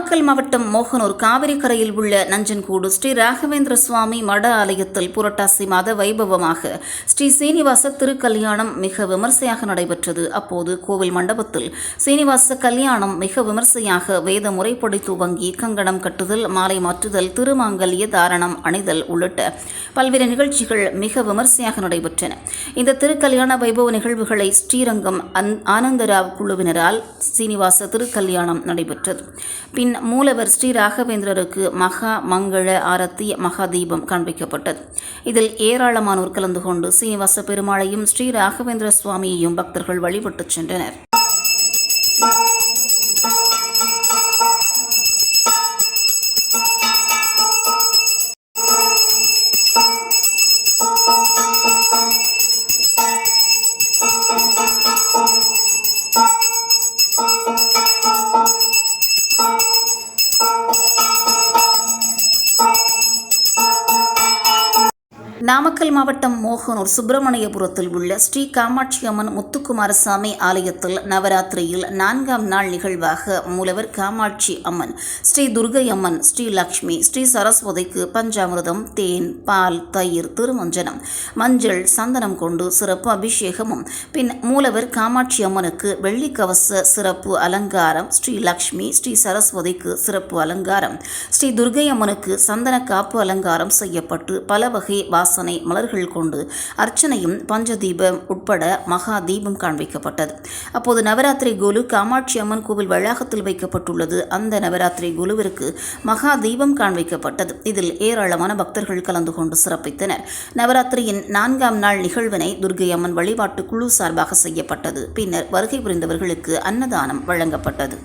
நாமக்கல் மாவட்டம் மோகனூர் காவிரி கரையில் உள்ள நஞ்சன்கூடு ஸ்ரீ ராகவேந்திர சுவாமி மட ஆலயத்தில் புரட்டாசி மாத வைபவமாக ஸ்ரீ சீனிவாச திருக்கல்யாணம் மிக விமர்சையாக நடைபெற்றது. அப்போது கோவில் மண்டபத்தில் சீனிவாச கல்யாணம் மிக விமர்சையாக வேத முறைப்படி துவங்கி கங்கணம் கட்டுதல், மாலை மாற்றுதல், திருமாங்கல்ய தாரணம் அணிதல் உள்ளிட்ட பல்வேறு நிகழ்ச்சிகள் மிக விமர்சையாக நடைபெற்றன. இந்த திருக்கல்யாண வைபவ நிகழ்வுகளை ஸ்ரீரங்கம் ஆனந்தராவ் குழுவினரால் சீனிவாச திருக்கல்யாணம் நடைபெற்றது. பின் மூலவர் ஸ்ரீ ராகவேந்திரருக்கு மகா மங்கள ஆரத்தி மகா தீபம் காண்பிக்கப்பட்டது. இதில் ஏராளமானோர் கலந்து கொண்டு சீனிவாச பெருமாளையும் ஸ்ரீ ராகவேந்திர சுவாமியையும் பக்தர்கள் வழிபட்டுச் சென்றனர். நாமக்கல் மாவட்டம் மோகனூர் சுப்பிரமணியபுரத்தில் உள்ள ஸ்ரீ காமாட்சி அம்மன் முத்துக்குமாரசாமி ஆலயத்தில் நவராத்திரியில் 4ஆம் நாள் நிகழ்வாக மூலவர் காமாட்சி அம்மன், ஸ்ரீ துர்கை அம்மன், ஸ்ரீ லக்ஷ்மி, ஸ்ரீ சரஸ்வதிக்கு பஞ்சாமிர்தம், தேன், பால், தயிர், திருமஞ்சனம், மஞ்சள், சந்தனம் கொண்டு சிறப்பு அபிஷேகமும், பின் மூலவர் காமாட்சி அம்மனுக்கு வெள்ளி கவச சிறப்பு அலங்காரம், ஸ்ரீ லக்ஷ்மி, ஸ்ரீ சரஸ்வதிக்கு சிறப்பு அலங்காரம், ஸ்ரீ துர்கை அம்மனுக்கு சந்தன காப்பு அலங்காரம் செய்யப்பட்டு பல வகை வாசனை மலர்கள் கொண்டு அர்ச்சனையும் பஞ்சதீபம் உட்பட மகா தீபம் காண்பிக்கப்பட்டது. அப்போது நவராத்திரி குலு காமாட்சி அம்மன் கோவில் வளாகத்தில் வைக்கப்பட்டுள்ளது. அந்த நவராத்திரி குலுவிற்கு மகா தீபம் காண்பிக்கப்பட்டது. இதில் ஏராளமான பக்தர்கள் கலந்து கொண்டு சிறப்பித்தனர். நவராத்திரியின் 4ஆம் நாள் நிகழ்வினை துர்கை அம்மன் வழிபாட்டு குழு சார்பாக செய்யப்பட்டது. பின்னர் வருகை புரிந்தவர்களுக்கு அன்னதானம் வழங்கப்பட்டது.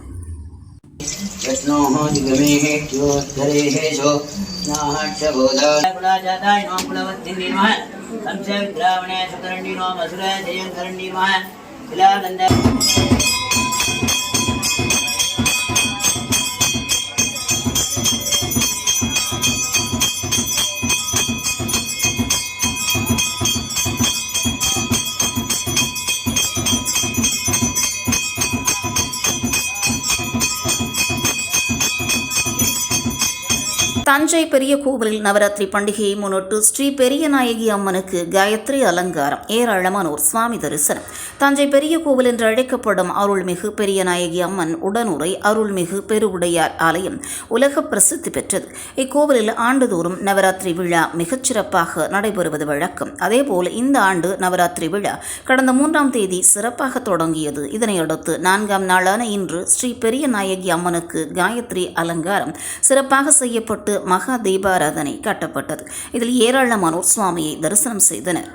தஞ்சை பெரிய கோவிலில் நவராத்திரி பண்டிகையை முன்னிட்டு ஸ்ரீ பெரியநாயகி அம்மனுக்கு காயத்ரி அலங்காரம், ஏராளமானோர் சுவாமி தரிசனம். தஞ்சை பெரிய கோவில் என்று அழைக்கப்படும் அருள்மிகு பெரியநாயகி அம்மன் உடனுரை அருள்மிகு பெருவுடையார் ஆலயம் உலக பிரசித்தி பெற்றது. இக்கோவிலில் ஆண்டுதோறும் நவராத்திரி விழா மிகச்சிறப்பாக நடைபெறுவது வழக்கம். அதேபோல் இந்த ஆண்டு நவராத்திரி விழா கடந்த 3ஆம் தேதி சிறப்பாக தொடங்கியது. இதனையடுத்து 4ஆம் நாளான இன்று ஸ்ரீ பெரியநாயகி அம்மனுக்கு காயத்ரி அலங்காரம் சிறப்பாக செய்யப்பட்டு மகா தீபாராதனை காட்டப்பட்டது. இதில் ஏராளமானோர் சுவாமியை தரிசனம் செய்தனர்.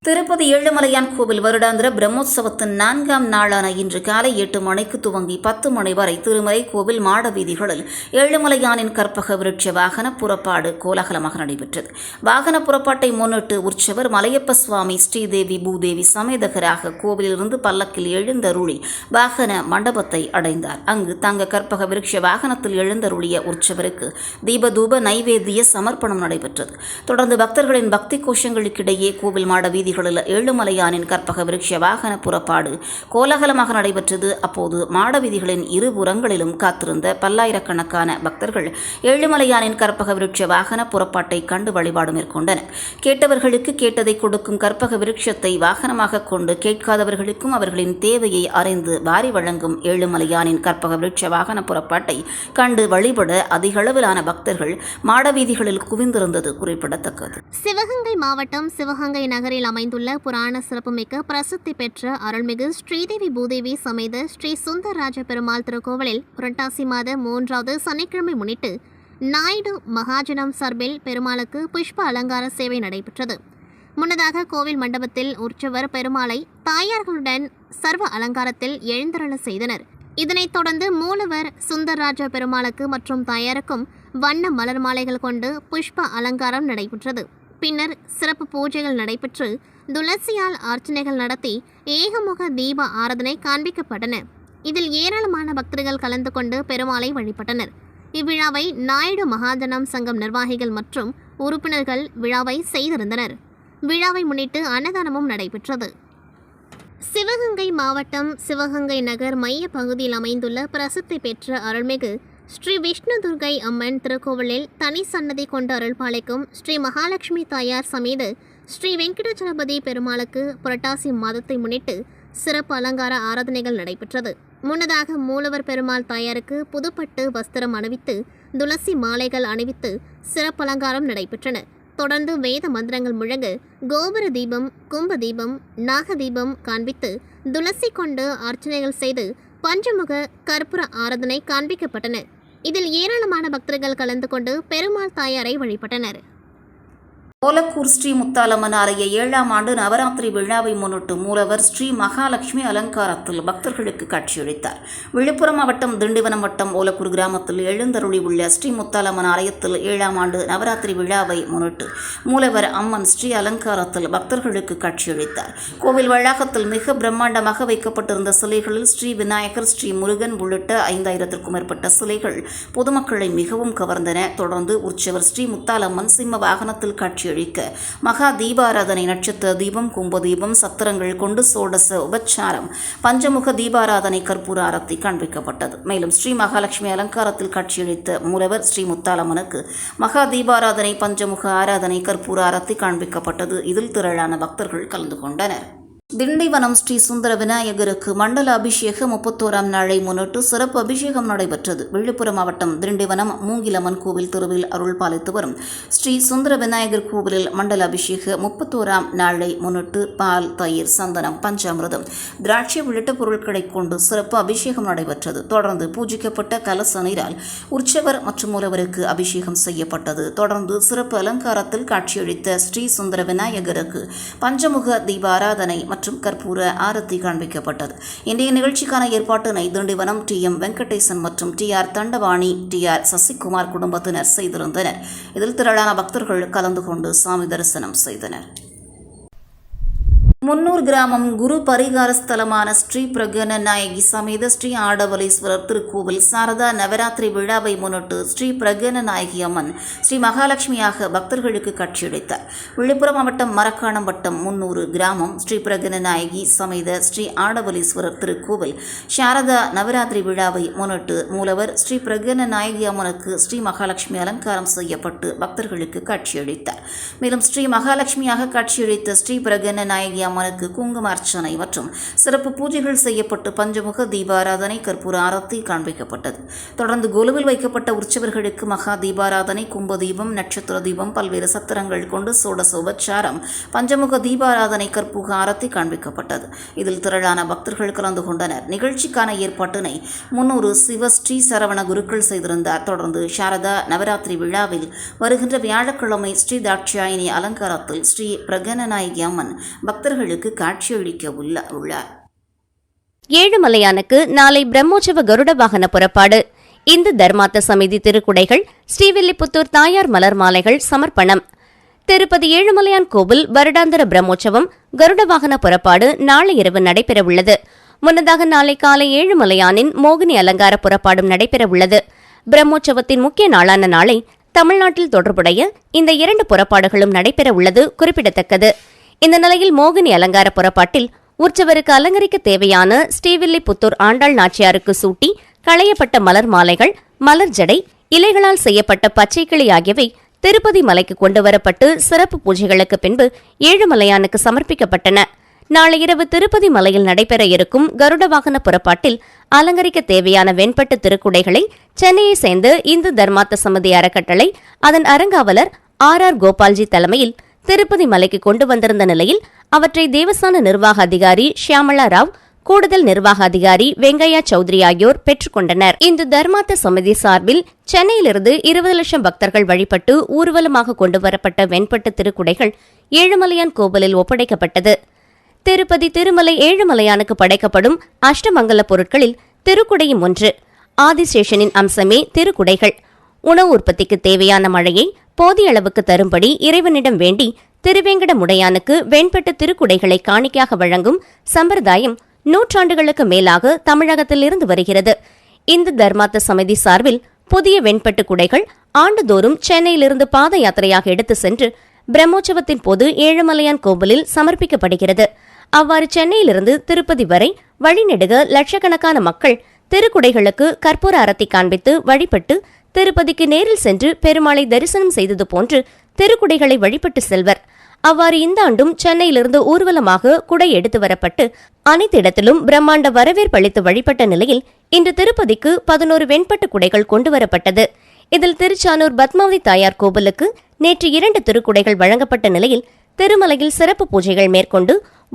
திருப்பதி ஏழுமலையான் கோவில் வருடாந்திர பிரம்மோற்சவத்தின் 4ஆம் நாளான இன்று காலை 8 மணிக்கு துவங்கி 10 மணி வரை திருமலை கோவில் மாட வீதிகளில் ஏழுமலையானின் கற்பக விருட்ச வாகன புறப்பாடு கோலாகலமாக நடைபெற்றது. வாகன புறப்பாட்டை முன்னிட்டு உற்சவர் மலையப்ப சுவாமி ஸ்ரீதேவி பூதேவி சமேதகராக கோவிலிருந்து பல்லக்கில் எழுந்தருளி வாகன மண்டபத்தை அடைந்தார். அங்கு தங்க கற்பக விருட்ச வாகனத்தில் எழுந்தருளிய உற்சவருக்கு தீபதூப நைவேத்திய சமர்ப்பணம் நடைபெற்றது. தொடர்ந்து பக்தர்களின் பக்தி கோஷங்களுக்கிடையே கோவில் மாட வீதி ஏழுமலையானின் கற்பக விருட்ச வாகன புறப்பாடு கோலாகலமாக நடைபெற்றது. அப்போது மாட வீதிகளின் இருபுறங்களிலும் காத்திருந்த பல்லாயிரக்கணக்கான பக்தர்கள் ஏழுமலையானின் கற்பக விருட்ச வாகன புறப்பாட்டை கண்டு வழிபாடு மேற்கொண்டனர். கேட்டவர்களுக்கு கேட்டதை கொடுக்கும் கற்பக விருட்சத்தை வாகனமாக கொண்டு கேட்காதவர்களுக்கும் அவர்களின் தேவையை அறிந்து வாரி வழங்கும் ஏழுமலையானின் கற்பக விருட்ச வாகன புறப்பாட்டை கண்டு வழிபட அதிகளவிலான பக்தர்கள் மாட வீதிகளில் குவிந்திருந்தது குறிப்பிடத்தக்கது. சிவகங்கை மாவட்டம் சிவகங்கை நகரில் அமைந்துள்ள புராண சிறப்புமிக்க பிரசித்தி பெற்ற அருள்மிகு ஸ்ரீதேவி பூதேவி சமேத ஸ்ரீ சுந்தரராஜ பெருமாள் திருக்கோவிலில் புரட்டாசி மாத 3வது சனிக்கிழமை முன்னிட்டு நாயுடு மகாஜனம் சார்பில் பெருமாளுக்கு புஷ்ப அலங்கார சேவை நடைபெற்றது. முன்னதாக கோவில் மண்டபத்தில் உற்சவர் பெருமாளை தாயார்களுடன் சர்வ அலங்காரத்தில் எழுந்தருள செய்தனர். இதனைத் தொடர்ந்து மூலவர் சுந்தரராஜ பெருமாளுக்கு மற்றும் தாயாருக்கும் வண்ண மலர் மாலைகள் கொண்டு புஷ்ப அலங்காரம் நடைபெற்றது. பின்னர் சிறப்பு பூஜைகள் நடைபெற்று துளசியால் அர்ச்சனைகள் நடத்தி ஏகமுக தீப ஆராதனை காண்பிக்கப்பட்டன. இதில் ஏராளமான பக்தர்கள் கலந்து கொண்டு பெருமாளை வழிபட்டனர். இவ்விழாவை நாயுடு மகாஜனம் சங்கம் நிர்வாகிகள் மற்றும் உறுப்பினர்கள் விழாவை செய்திருந்தனர். விழாவை முன்னிட்டு அன்னதானமும் நடைபெற்றது. சிவகங்கை மாவட்டம் சிவகங்கை நகர் மைய பகுதியில் அமைந்துள்ள பிரசித்தி பெற்ற அருள்மிகு ஸ்ரீ விஷ்ணு துர்க்கை அம்மன் திருக்கோவிலில் தனி சன்னதி கொண்டு அருள்பாலிக்கும் ஸ்ரீ மகாலட்சுமி தாயார் சமேத ஸ்ரீ வெங்கடாச்சலபதி பெருமாளுக்கு புரட்டாசி மாதத்தை முன்னிட்டு சிறப்பு அலங்கார ஆராதனைகள் நடைபெற்றது. முன்னதாக மூலவர் பெருமாள் தாயாருக்கு புதுப்பட்டு வஸ்திரம் அணிவித்து துளசி மாலைகள் அணிவித்து சிறப்பு அலங்காரம் நடைபெற்றன. தொடர்ந்து வேத மந்திரங்கள் முழங்க கோபுர தீபம், கும்ப தீபம், நாக தீபம் காண்பித்து துளசி கொண்டு அர்ச்சனைகள் செய்து பஞ்சமுக கற்பூர ஆராதனை காண்பிக்கப்பட்டன. இதில் ஏராளமான பக்தர்கள் கலந்து கொண்டு பெருமாள் தாயாரை வழிபட்டனர். ஓலக்கூர் ஸ்ரீ முத்தாலம்மன் ஆலய 7ஆம் ஆண்டு நவராத்திரி விழாவை முன்னிட்டு மூலவர் ஸ்ரீ மகாலட்சுமி அலங்காரத்தில் பக்தர்களுக்கு காட்சியளித்தார். விழுப்புரம் மாவட்டம் திண்டிவனம் வட்டம் ஓலக்கூர் கிராமத்தில் எழுந்தருளி உள்ள ஸ்ரீ முத்தாலம்மன் ஆலயத்தில் 7ஆம் ஆண்டு நவராத்திரி விழாவை முன்னிட்டு மூலவர் அம்மன் ஸ்ரீ அலங்காரத்தில் பக்தர்களுக்கு காட்சியளித்தார். கோவில் வளாகத்தில் மிக பிரம்மாண்டமாக வைக்கப்பட்டிருந்த சிலைகளில் ஸ்ரீ விநாயகர், ஸ்ரீ முருகன் உள்ளிட்ட 5000க்கும் மேற்பட்ட சிலைகள் பொதுமக்களை மிகவும் கவர்ந்தன. தொடர்ந்து உற்சவர் ஸ்ரீ முத்தாலம்மன் சிம்ம வாகனத்தில் காட்சியளிக்க மகா தீபாராதனை, நட்சத்திர தீபம், கும்ப தீபம், சத்திரங்கள் கொண்டு சோடச உபச்சாரம், பஞ்சமுக தீபாராதனை, கற்பூர ஆரத்தி காண்பிக்கப்பட்டது. மேலும் ஸ்ரீ மகாலட்சுமி அலங்காரத்தில் காட்சியளித்த மூலவர் ஸ்ரீ முத்தாலம்மனுக்கு மகா தீபாராதனை, பஞ்சமுக ஆராதனை, கற்பூர ஆரத்தி காண்பிக்கப்பட்டது. இதில் திரளான பக்தர்கள் கலந்து கொண்டனர். திண்டிவனம் ஸ்ரீ சுந்தர விநாயகருக்கு மண்டல அபிஷேகம் 31ஆம் நாளை முன்னிட்டு சிறப்பு அபிஷேகம் நடைபெற்றது. விழுப்புரம் மாவட்டம் திண்டிவனம் மூங்கிலம்மன் கோவில் தெருவில் அருள் பாலித்து வரும் ஸ்ரீ சுந்தர விநாயகர் கோவிலில் மண்டல அபிஷேக 31ஆம் நாளை முன்னிட்டு பால், தயிர், சந்தனம், பஞ்சாமிர்தம், திராட்சை உள்ளிட்ட பொருட்களை கொண்டு சிறப்பு அபிஷேகம் நடைபெற்றது. தொடர்ந்து பூஜிக்கப்பட்ட கலச நீரால் உற்சவர் மற்றும் மூலவருக்கு அபிஷேகம் செய்யப்பட்டது. தொடர்ந்து சிறப்பு அலங்காரத்தில் காட்சியளித்த ஸ்ரீ சுந்தர விநாயகருக்கு பஞ்சமுக தீபாராதனை மற்றும் கற்பூர ஆரத்தி காண்பிக்கப்பட்டது. இன்றைய நிகழ்ச்சிக்கான ஏற்பாட்டினை திண்டிவனம் டி.எம். வெங்கடேசன் மற்றும் டி.ஆர். தண்டபாணி, டி.ஆர். சசிகுமார் குடும்பத்தினர் செய்திருந்தனர். இதில் திரளான பக்தர்கள் கலந்து கொண்டு சாமி தரிசனம் செய்தனர். முன்னூர் கிராமம் குரு பரிகார ஸ்தலமான ஸ்ரீ பிரகன நாயகி சமேத ஸ்ரீ ஆடவலீஸ்வரர் திருக்கோவில் சாரதா நவராத்திரி விழாவை முன்னிட்டு ஸ்ரீ பிரகன நாயகி அம்மன் ஸ்ரீ மகாலட்சுமியாக பக்தர்களுக்கு காட்சியளித்தார். விழுப்புரம் மாவட்டம் மரக்காணம் வட்டம் முன்னூர் கிராமம் ஸ்ரீ பிரகன நாயகி சமேத ஸ்ரீ ஆடவலீஸ்வரர் திருக்கோவில் சாரதா நவராத்திரி விழாவை முன்னிட்டு மூலவர் ஸ்ரீ பிரகன நாயகி அம்மனுக்கு ஸ்ரீ மகாலட்சுமி அலங்காரம் செய்யப்பட்டு பக்தர்களுக்கு காட்சியளித்தார். மேலும் ஸ்ரீ மகாலட்சுமியாக காட்சியளித்த ஸ்ரீ பிரகன நாயகி அம்மனுக்கு குங்கும அர்ச்சனை மற்றும் சிறப்பு பூஜைகள் செய்யப்பட்டு பஞ்சமுக தீபாராதனை, கற்பூர ஆரத்தி காண்பிக்கப்பட்டது. தொடர்ந்து கொலுவில் வைக்கப்பட்ட உற்சவர்களுக்கு மகா தீபாராதனை, கும்ப தீபம், நட்சத்திர தீபம், பல்வேறு சத்திரங்கள் கொண்டு சோடச உபச்சாரம், பஞ்சமுக தீபாராதனை, கற்பூர ஆரத்தி காண்பிக்கப்பட்டது. இதில் திரளான பக்தர்கள் கலந்து கொண்டனர். நிகழ்ச்சிக்கான ஏற்பாட்டினை முன்னூறு சிவ ஸ்ரீ சரவண குருக்கள் செய்திருந்தார். தொடர்ந்து சாரதா நவராத்திரி விழாவில் வருகின்ற வியாழக்கிழமை ஸ்ரீ தாட்சாயினி அலங்காரத்தில் ஸ்ரீ பிரகனநாயகி அம்மன் பக்தர்களுக்கு காட்சியளிக்க உள்ளார். ஏழுமலையானுக்கு நாளை பிரம்மோற்சவ கருட வாகன புறப்பாடு. இந்து தர்மார்த்த சமிதி திருக்குடைகள், ஸ்ரீவில்லிபுத்தூர் தாயார் மலர் மாலைகள் சமர்ப்பணம். திருப்பதி ஏழுமலையான் கோவில் வருடாந்திர பிரம்மோற்சவம் கருட வாகன புறப்பாடு நாளை இரவு நடைபெறவுள்ளது. முன்னதாக நாளை காலை ஏழுமலையானின் மோகினி அலங்கார புறப்பாடும் நடைபெறவுள்ளது. பிரம்மோற்சவத்தின் முக்கிய நாளான நாளை தமிழ்நாட்டில் தொடர்புடைய இந்த 2 புறப்பாடுகளும் நடைபெறவுள்ளது குறிப்பிடத்தக்கது. இந்த நிலையில் மோகினி அலங்கார புறப்பாட்டில் உற்சவருக்கு அலங்கரிக்க தேவையான ஸ்ரீவில்லிபுத்தூர் ஆண்டாள் நாச்சியாருக்கு சூட்டி களையப்பட்ட மலர் மாலைகள், மலர் ஜடை, இலைகளால் செய்யப்பட்ட பச்சைக்கிளி ஆகியவை திருப்பதி மலைக்கு கொண்டுவரப்பட்டு சிறப்பு பூஜைகளுக்கு பின்பு ஏழுமலையானுக்கு சமர்ப்பிக்கப்பட்டன. நாளை இரவு திருப்பதி மலையில் நடைபெற இருக்கும் கருட வாகன புறப்பாட்டில் அலங்கரிக்க தேவையான வெண்பட்டு திருக்குடைகளை சென்னையை சேர்ந்த இந்து தர்மார்த்த சமிதி அறக்கட்டளை அதன் அறங்காவலர் ஆர். கோபால்ஜி தலைமையில் திருப்பதி மலைக்கு கொண்டு வந்திருந்த நிலையில் அவற்றை தேவஸ்தான நிர்வாக அதிகாரி ஷியாமலா ராவ், கூடுதல் நிர்வாக அதிகாரி வெங்கையா சௌத்ரி ஆகியோர் பெற்றுக்கொண்டனர். இந்து தர்மார்த்த சமிதி சார்பில் சென்னையிலிருந்து 20 லட்சம் பக்தர்கள் வழிபட்டு ஊர்வலமாக கொண்டுவரப்பட்ட வெண்பட்டு திருக்குடைகள் ஏழுமலையான் கோவிலில் ஒப்படைக்கப்பட்டது. திருப்பதி திருமலை ஏழுமலையானுக்கு படைக்கப்படும் அஷ்டமங்கல பொருட்களில் திருக்குடையும் ஒன்று. ஆதிசேஷனின் அம்சமே திருக்குடைகள். உணவு உற்பத்திக்கு தேவையான மழையை போதிய அளவுக்கு தரும்படி இறைவனிடம் வேண்டி திருவேங்கடமுடையானுக்கு வெண்பட்டு திருக்குடைகளை காணிக்கையாக வழங்கும் சம்பிரதாயம் நூற்றாண்டுகளுக்கு மேலாக தமிழகத்தில் இருந்து வருகிறது. இந்து தர்மார்த்த சமிதி சார்பில் புதிய வெண்பட்டு குடைகள் ஆண்டுதோறும் சென்னையிலிருந்து பாத யாத்திரையாக எடுத்து சென்று பிரம்மோற்சவத்தின் போது ஏழுமலையான் கோவிலில் சமர்ப்பிக்கப்படுகிறது. அவ்வாறு சென்னையிலிருந்து திருப்பதி வரை வழிநெடுக லட்சக்கணக்கான மக்கள் திருக்குடைகளுக்கு கற்பூர அரத்தி காண்பித்து வழிபட்டு திருப்பதிக்கு நேரில் சென்று பெருமாளை தரிசனம் செய்தது போன்று திருக்குடைகளை வழிபட்டு செல்வர். அவ்வாறு இந்த ஆண்டும் சென்னையிலிருந்து ஊர்வலமாக குடை எடுத்து வரப்பட்டு அனைத்து இடத்திலும் பிரம்மாண்ட வரவேற்பளித்து வழிபட்ட நிலையில் இன்று திருப்பதிக்கு 11 வெண்பட்டு குடைகள் கொண்டுவரப்பட்டது. இதில் திருச்சானூர் பத்மாவதி தாயார் கோவிலுக்கு நேற்று 2 திருக்குடைகள் வழங்கப்பட்ட நிலையில் திருமலையில் சிறப்பு பூஜைகள் மேற்கொண்டு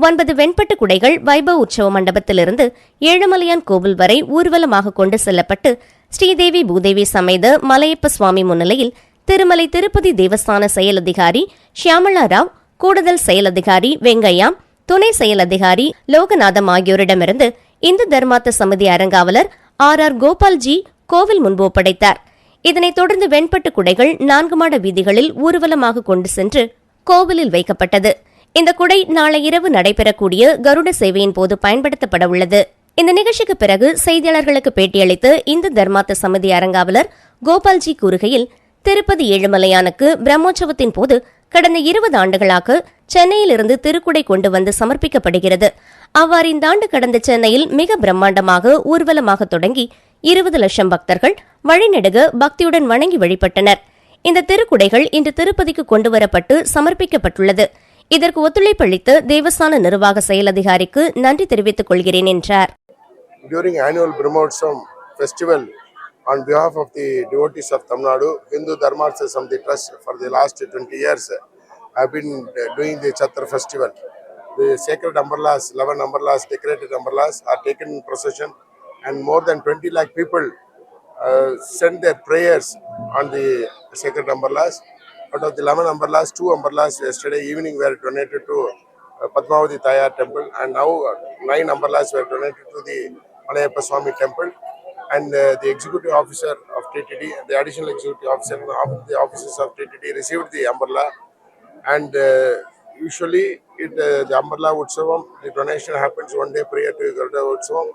9 வெண்பட்டு குடைகள் வைபவ உற்சவ மண்டபத்திலிருந்து ஏழுமலையான் கோவில் வரை ஊர்வலமாக கொண்டு செல்லப்பட்டு ஸ்ரீதேவி பூதேவி சமேத மலையப்ப சுவாமி முன்னிலையில் திருமலை திருப்பதி தேவஸ்தான செயல் அதிகாரி ஷியாமலா ராவ், கூடுதல் செயல் அதிகாரி வெங்கையா, துணை செயல் அதிகாரி லோகநாதம் ஆகியோரிடமிருந்து இந்து தர்மார்த்த சமிதி அறங்காவலர் ஆர் கோபால்ஜி கோவில் முன்பு ஒப்படைத்தார். இதனைத் தொடர்ந்து வெண்பட்டு குடைகள் 4 மாட வீதிகளில் ஊர்வலமாக கொண்டு சென்று கோவிலில் வைக்கப்பட்டது. இந்த குடை நாளை இரவு நடைபெறக்கூடிய கருட சேவையின் போது பயன்படுத்தப்பட உள்ளது. இந்த நிகழ்ச்சிக்கு பிறகு செய்தியாளர்களுக்கு பேட்டியளித்த இந்து தர்மார்த்த சமிதி அறங்காவலர் கோபால்ஜி கூறுகையில், திருப்பதி ஏழுமலையானுக்கு பிரம்மோற்சவத்தின் போது கடந்த 20 ஆண்டுகளாக சென்னையிலிருந்து திருக்குடை கொண்டு வந்து சமர்ப்பிக்கப்படுகிறது. அவ்வாறு இந்த ஆண்டு கடந்த சென்னையில் மிக பிரம்மாண்டமாக ஊர்வலமாக தொடங்கி 20 லட்சம் பக்தர்கள் வழிநெடுக பக்தியுடன் வணங்கி வழிபட்டனர். இந்த திருக்குடைகள் இன்று திருப்பதிக்கு கொண்டுவரப்பட்டு சமர்ப்பிக்கப்பட்டுள்ளது. இதற்கு ஒத்துழைப்பு அளித்த தேவஸ்தான நிர்வாக செயல் அதிகாரிக்கு நன்றி தெரிவித்துக் கொள்கிறேன் என்றார். During annual Brahmotsavam festival, on behalf of the devotees of Tamil Nadu, Hindu Dharmartha Samiti Trust for the last 20 years, have been doing the Chatra festival. The sacred umbrellas, 11 umbrellas, decorated umbrellas are taken in procession, and more than 20 lakh people send their prayers on the sacred umbrellas. Out of the 11 umbrellas, 2 umbrellas yesterday evening were donated to Padmavati Tayar temple, and now 9 umbrellas were donated to the Malayappa Swami temple. And the executive officer of TTD, the additional executive officer, and the officers of TTD received the umbrella. And usually the umbrella Utsavam, the donation happens one day prior to Garuda Utsavam,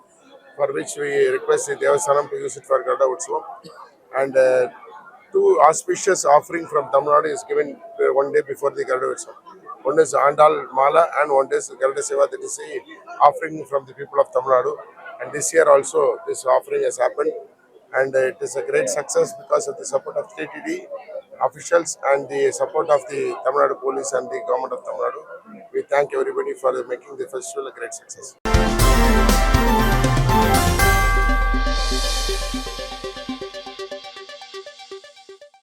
for which we request the Devasthanam to use it for Garuda Utsavam. And 2 auspicious offering from Tamil Nadu is given one day before the Garuda Utsavam. One is Andal Mala and one is Garuda Seva, that is the offering from the people of Tamil Nadu. And this year also this offering has happened, and it is a great success because of the support of TTD officials and the support of the Tamil Nadu police and the government of Tamil Nadu. We thank everybody for making the festival a great success.